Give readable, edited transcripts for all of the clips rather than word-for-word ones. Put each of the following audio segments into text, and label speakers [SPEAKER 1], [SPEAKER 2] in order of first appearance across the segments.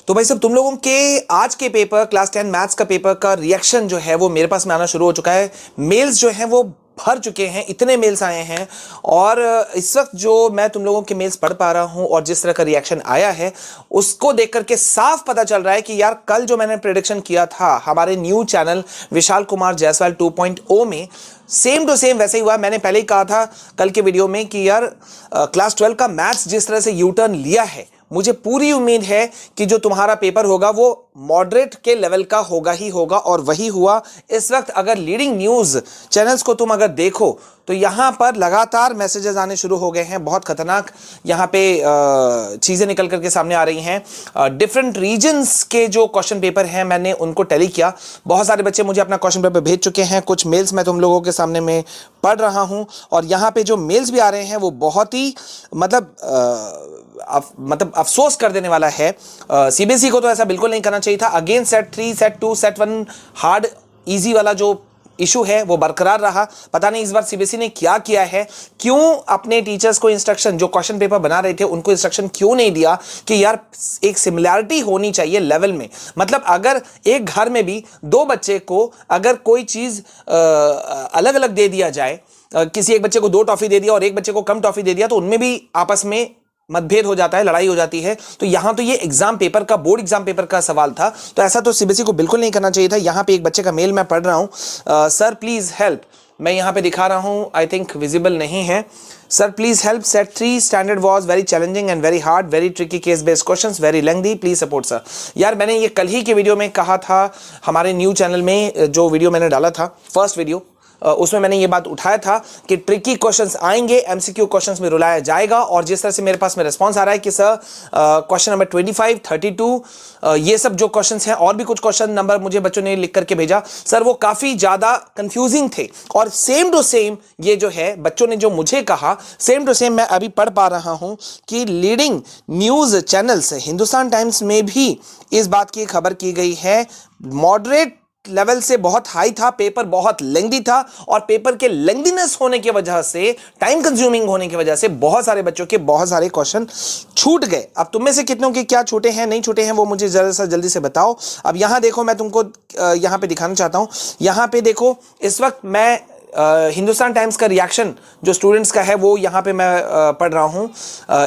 [SPEAKER 1] तो भाई सब तुम लोगों के आज के पेपर क्लास 10 मैथ्स का पेपर का रिएक्शन जो है वो मेरे पास में आना शुरू हो चुका है। मेल्स जो हैं वो भर चुके हैं, इतने मेल्स आए हैं और इस वक्त जो मैं तुम लोगों के मेल्स पढ़ पा रहा हूं और जिस तरह का रिएक्शन आया है उसको देख करके साफ पता चल रहा है कि यार कल जो मैंने प्रेडिक्शन किया था हमारे न्यू चैनल विशाल कुमार जायसवाल 2.0 में सेम टू सेम वैसे ही हुआ। मैंने पहले ही कहा था कल के वीडियो में कि यार क्लास 12 का मैथ्स जिस तरह से यू टर्न लिया है, मुझे पूरी उम्मीद है कि जो तुम्हारा पेपर होगा वो मॉडरेट के लेवल का होगा ही होगा और वही हुआ। इस वक्त अगर लीडिंग न्यूज़ चैनल्स को तुम अगर देखो तो यहाँ पर लगातार मैसेजेस आने शुरू हो गए हैं, बहुत खतरनाक यहाँ पे चीज़ें निकल करके सामने आ रही हैं। डिफरेंट रीजन्स के जो क्वेश्चन पेपर हैं मैंने उनको टैली किया। बहुत सारे बच्चे मुझे अपना क्वेश्चन पेपर भेज चुके हैं, कुछ मेल्स मैं तुम लोगों के सामने में पढ़ रहा हूँ और यहाँ पे जो मेल्स भी आ रहे हैं वो बहुत ही मतलब अफसोस कर देने वाला है। सीबीएसई को तो ऐसा बिल्कुल नहीं करना चाहिए था। Again set 3 set 2 set 1 hard easy वाला जो इशू है वो बरकरार रहा। पता नहीं इस बार सीबीएसई ने क्या किया है, क्यों अपने टीचर्स को इंस्ट्रक्शन जो क्वेश्चन पेपर बना रहे थे उनको इंस्ट्रक्शन क्यों नहीं दिया कि यार एक सिमिलैरिटी होनी चाहिए लेवल में। मतलब अगर एक घर में भी दो बच्चे को अगर कोई चीज़ अलग अलग दे दिया जाए, किसी एक बच्चे को 2 टॉफी दे दिया और एक बच्चे को कम टॉफी दे दिया तो उनमें भी आपस में मतभेद हो जाता है, लड़ाई हो जाती है। तो यहां तो ये एग्जाम पेपर का, बोर्ड एग्जाम पेपर का सवाल था, तो ऐसा तो सीबीएसई को बिल्कुल नहीं करना चाहिए था। यहां पे एक बच्चे का मेल मैं पढ़ रहा हूं, सर प्लीज हेल्प। मैं यहां पे दिखा रहा हूं, आई थिंक विजिबल नहीं है। Sir please help, set 3 standard was very challenging and very hard, very tricky case based questions, very lengthy, please support sir. यार मैंने ये कल ही के वीडियो में कहा था, हमारे न्यू चैनल में जो वीडियो मैंने डाला था फर्स्ट वीडियो, उसमें मैंने ये बात उठाया था कि ट्रिकी क्वेश्चंस आएंगे, एमसीक्यू क्वेश्चंस में रुलाया जाएगा। और जिस तरह से मेरे पास में रिस्पांस आ रहा है कि सर क्वेश्चन नंबर 25, 32 ये सब जो क्वेश्चंस हैं और भी कुछ क्वेश्चन नंबर मुझे बच्चों ने लिख करके भेजा, सर वो काफ़ी ज़्यादा कंफ्यूजिंग थे। और सेम टू सेम ये जो है बच्चों ने जो मुझे कहा, सेम टू सेम मैं अभी पढ़ पा रहा हूँ कि leading news channels Hindustan times में भी इस बात की खबर की गई है। मॉडरेट लेवल से बहुत हाई था, पेपर बहुत लेंथी था और पेपर के लेंथीनेस होने की वजह से, टाइम कंज्यूमिंग होने की वजह से बहुत सारे बच्चों के बहुत सारे क्वेश्चन छूट गए। अब तुम में से कितनों के क्या छूटे हैं, नहीं छूटे हैं, वो मुझे जरा सा जल्दी से बताओ। अब यहां देखो, मैं तुमको यहां पे दिखाना चाहता हूं। यहां पे देखो, इस वक्त मैं हिंदुस्तान टाइम्स का रिएक्शन जो स्टूडेंट्स का है वो यहाँ पे मैं पढ़ रहा हूँ।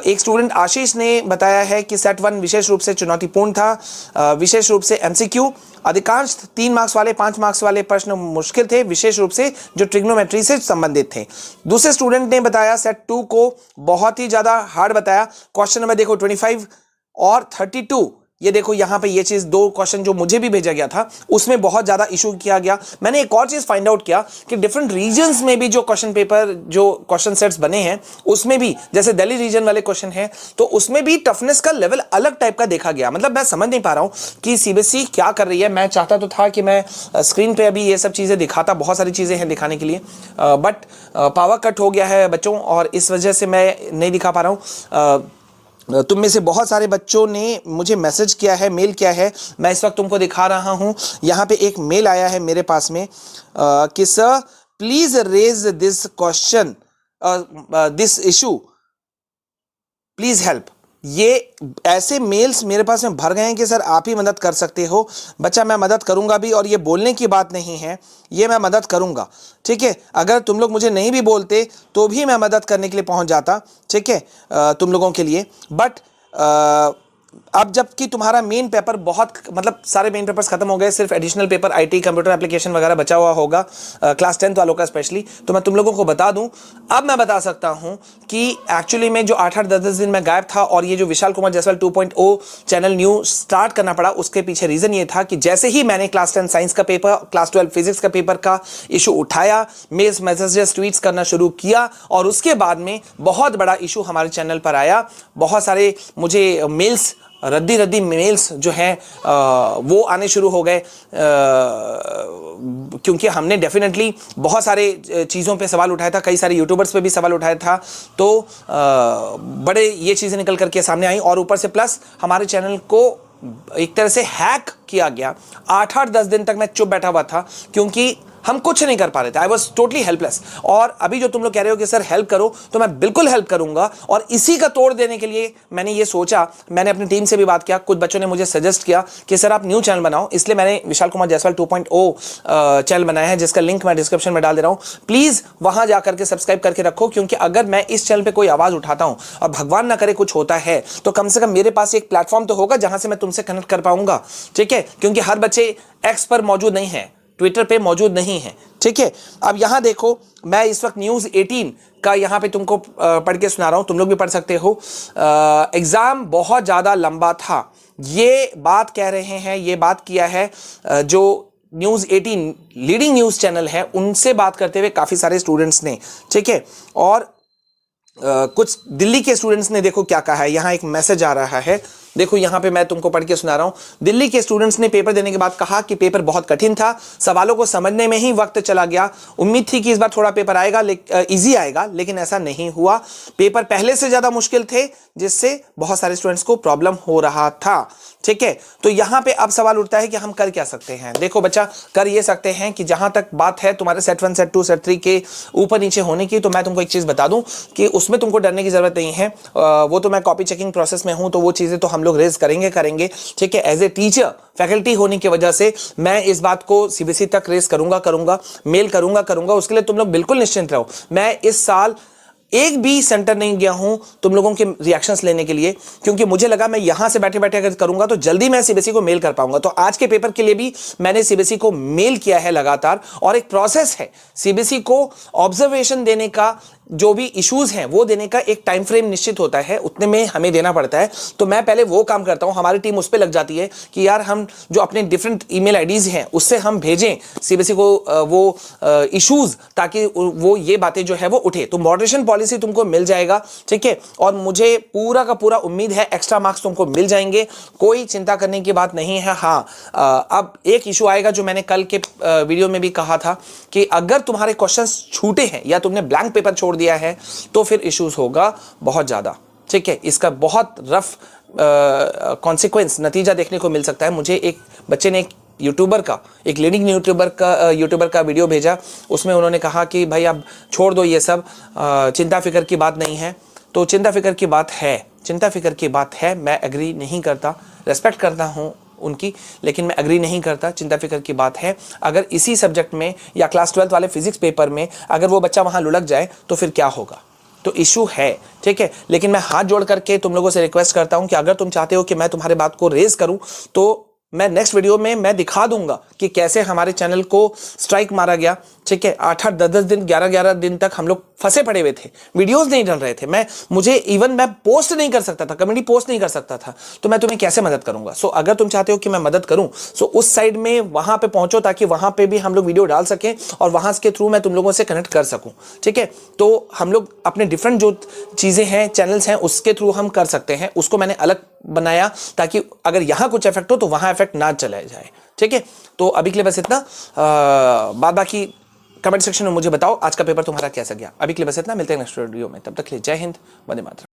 [SPEAKER 1] एक स्टूडेंट आशीष ने बताया है कि सेट 1 विशेष रूप से चुनौतीपूर्ण था, विशेष रूप से एमसीक्यू, अधिकांश 3 मार्क्स वाले 5 मार्क्स वाले प्रश्न मुश्किल थे, विशेष रूप से जो ट्रिग्नोमेट्री से संबंधित थे। दूसरे स्टूडेंट ने बताया सेट 2 को बहुत ही ज़्यादा हार्ड बताया। क्वेश्चन नंबर देखो 25 और 32, ये देखो यहाँ पे ये चीज, 2 क्वेश्चन जो मुझे भी भेजा गया था उसमें बहुत ज्यादा इशू किया गया। मैंने एक और चीज फाइंड आउट किया कि डिफरेंट रीजन्स में भी जो क्वेश्चन पेपर, जो क्वेश्चन सेट्स बने हैं उसमें भी, जैसे दिल्ली रीजन वाले क्वेश्चन हैं तो उसमें भी टफनेस का लेवल अलग टाइप का देखा गया। मतलब मैं समझ नहीं पा रहा हूँ कि सीबीएसई क्या कर रही है। मैं चाहता तो था कि मैं स्क्रीन पे अभी ये सब चीजें दिखाता, बहुत सारी चीजें हैं दिखाने के लिए, बट पावर कट हो गया है बच्चों और इस वजह से मैं नहीं दिखा पा रहा हूँ। तुम में से बहुत सारे बच्चों ने मुझे मैसेज किया है, मेल किया है, मैं इस वक्त तुमको दिखा रहा हूं। यहाँ पे एक मेल आया है मेरे पास में कि sir please raise this question, this issue, please help. ये ऐसे मेल्स मेरे पास में भर गए हैं कि सर आप ही मदद कर सकते हो। बच्चा मैं मदद करूंगा भी, और ये बोलने की बात नहीं है, ये मैं मदद करूंगा, ठीक है। अगर तुम लोग मुझे नहीं भी बोलते तो भी मैं मदद करने के लिए पहुंच जाता, ठीक है, तुम लोगों के लिए। बट अब जबकि तुम्हारा मेन पेपर बहुत, मतलब सारे मेन पेपर्स खत्म हो गए, सिर्फ additional paper IT computer application वगैरह बचा हुआ होगा क्लास 10 वालों का स्पेशली, तो मैं तुम लोगों को बता दूं, अब मैं बता सकता हूं कि एक्चुअली में जो 8-8 10-10 दिन में गायब था और ये जो Vishal Kumar Jaiswal 2.0 channel new start करना पड़ा, उसके पीछे रीजन ये था कि जैसे ही मैंने क्लास 10 साइंस का पेपर, क्लास 12 फिजिक्स का पेपर का इशू उठाया, मेल्स मैसेजेस ट्वीट्स करना शुरू किया और उसके बाद में बहुत बड़ा इशू हमारे चैनल पर आया। बहुत सारे मुझे मेल्स, रद्दी मेल्स जो हैं वो आने शुरू हो गए, क्योंकि हमने डेफिनेटली बहुत सारे चीज़ों पे सवाल उठाया था, कई सारे यूट्यूबर्स पे भी सवाल उठाया था, तो बड़े ये चीज़ें निकल करके सामने आई। और ऊपर से प्लस हमारे चैनल को एक तरह से हैक किया गया। 8-8 10 दिन तक मैं चुप बैठा हुआ था, क्योंकि हम कुछ नहीं कर पा रहे थे, आई वॉज टोटली हेल्पलेस। और अभी जो तुम लोग कह रहे हो कि सर हेल्प करो, तो मैं बिल्कुल हेल्प करूंगा। और इसी का तोड़ देने के लिए मैंने ये सोचा, मैंने अपनी टीम से भी बात किया, कुछ बच्चों ने मुझे सजेस्ट किया कि सर आप न्यू चैनल बनाओ, इसलिए मैंने विशाल कुमार जायसवाल 2.0 चैनल बनाया है, जिसका लिंक मैं डिस्क्रिप्शन में डाल दे रहा हूं। प्लीज वहां जाकर के सब्सक्राइब करके रखो, क्योंकि अगर मैं इस चैनल पे कोई आवाज उठाता हूं और भगवान ना करे कुछ होता है, तो कम से कम मेरे पास एक प्लेटफॉर्म तो होगा जहां से मैं तुमसे कनेक्ट कर पाऊंगा, ठीक है। क्योंकि हर बच्चे एक्स पर मौजूद नहीं है, ट्विटर पे मौजूद नहीं है, ठीक है। अब यहां देखो, मैं इस वक्त न्यूज़ 18 का यहां पे तुमको पढ़ के सुना रहा हूं, तुम लोग भी पढ़ सकते हो। एग्जाम बहुत ज्यादा लंबा था, ये बात कह रहे हैं, ये बात किया है जो न्यूज़ 18 लीडिंग न्यूज़ चैनल है, उनसे बात करते हुए काफ़ी सारे स्टूडेंट्स ने, ठीक है। और कुछ दिल्ली के स्टूडेंट्स ने देखो क्या कहा है, यहां एक मैसेज आ रहा है, देखो यहां पे मैं तुमको पढ़ के सुना रहा हूं। दिल्ली के स्टूडेंट्स ने पेपर देने के बाद कहा कि पेपर बहुत कठिन था, सवालों को समझने में ही वक्त चला गया। उम्मीद थी कि इस बार थोड़ा पेपर आएगा, इजी आएगा, लेकिन ऐसा नहीं हुआ। पेपर पहले से ज्यादा मुश्किल थे, जिससे बहुत सारे स्टूडेंट्स को प्रॉब्लम हो रहा था, ठीक है। तो यहां पे अब सवाल उठता है कि हम कर क्या सकते हैं। देखो बच्चा, कर ये सकते हैं कि जहां तक बात है तुम्हारे सेट 1 सेट 2 सेट 3 के ऊपर नीचे होने की, तो मैं तुमको एक चीज बता दूं कि उसमें तुमको डरने की जरूरत नहीं है। वो तो मैं कॉपी चेकिंग प्रोसेस में हूं, तो वो चीजें तो हम लोग रेज करेंगे, ठीक है। एज ए टीचर, फैकल्टी होने की वजह से मैं इस बात को सीबीएसई तक रेस करूंगा, मेल करूंगा। उसके लिए तुम लोग बिल्कुल निश्चिंत रहो। मैं इस साल एक भी सेंटर नहीं गया हूं तुम लोगों के रिएक्शंस लेने के लिए, क्योंकि मुझे लगा मैं यहां से बैठे बैठे अगर करूंगा तो जल्दी मैं सीबीएसई को मेल कर पाऊंगा। तो आज के पेपर के लिए भी मैंने सीबीएसई को मेल किया है लगातार, और एक प्रोसेस है सीबीएसई को ऑब्जर्वेशन देने का, जो भी इश्यूज हैं वो देने का एक टाइम फ्रेम निश्चित होता है, उतने में हमें देना पड़ता है। तो मैं पहले वो काम करता हूं, हमारी टीम उस पर लग जाती है कि यार हम जो अपने डिफरेंट ईमेल आईडीज हैं उससे हम भेजें सीबीएसई को वो इश्यूज, ताकि वो ये बातें जो है वो उठे। तो मॉडरेशन पॉलिसी तुमको मिल जाएगा, ठीक है। और मुझे पूरा का पूरा उम्मीद है एक्स्ट्रा मार्क्स तुमको मिल जाएंगे, कोई चिंता करने की बात नहीं है। हाँ, अब एक इशू आएगा जो मैंने कल के वीडियो में भी कहा था कि अगर तुम्हारे क्वेश्चंस छूटे हैं या तुमने ब्लैंक पेपर छोड़ दिया है, तो फिर इश्यूज होगा बहुत ज्यादा, ठीक है। इसका बहुत रफ कॉन्सिक्वेंस, नतीजा देखने को मिल सकता है। मुझे एक बच्चे ने एक लीडिंग यूट्यूबर का वीडियो भेजा, उसमें उन्होंने कहा कि भाई अब छोड़ दो ये सब, चिंता फिक्र की बात नहीं है। तो चिंता फिक्र की बात है, मैं एग्री नहीं करता, रेस्पेक्ट करता हूं उनकी, लेकिन मैं एग्री नहीं करता। चिंता फिक्र की बात है, अगर इसी सब्जेक्ट में या क्लास 12 वाले फिजिक्स पेपर में अगर वो बच्चा वहां लुढ़क जाए तो फिर क्या होगा। तो इशू है, ठीक है। लेकिन मैं हाथ जोड़ करके तुम लोगों से रिक्वेस्ट करता हूं कि अगर तुम चाहते हो कि मैं तुम्हारे बात को रेज करूं, तो मैं नेक्स्ट वीडियो में मैं दिखा दूंगा कि कैसे हमारे चैनल को स्ट्राइक मारा गया, ठीक है। 8-8 10-10 दिन 11-11 दिन तक हम लोग फंसे पड़े हुए थे, वीडियोस नहीं डल रहे थे, मैं पोस्ट नहीं कर सकता था, कम्युनिटी पोस्ट नहीं कर सकता था। तो मैं तुम्हें कैसे मदद करूंगा। सो अगर तुम चाहते हो कि मैं मदद करूं, सो उस साइड में वहां पे पहुंचो, ताकि वहां पे भी हम लोग वीडियो डाल सकें और वहां के थ्रू मैं तुम लोगों से कनेक्ट कर सकूं, ठीक है। तो हम लोग अपने डिफरेंट जो चीजें हैं, चैनल्स हैं, उसके थ्रू हम कर सकते हैं। उसको मैंने अलग बनाया ताकि अगर यहां कुछ इफेक्ट हो तो वहां इफेक्ट ना चला जाए, ठीक है। तो अभी के लिए बस इतना, बाद बाकी कमेंट सेक्शन में मुझे बताओ आज का पेपर तुम्हारा कैसा गया। अभी के लिए बस इतना, मिलते हैं नेक्स्ट वीडियो में, तब तक के लिए जय हिंद, वंदे मातरम।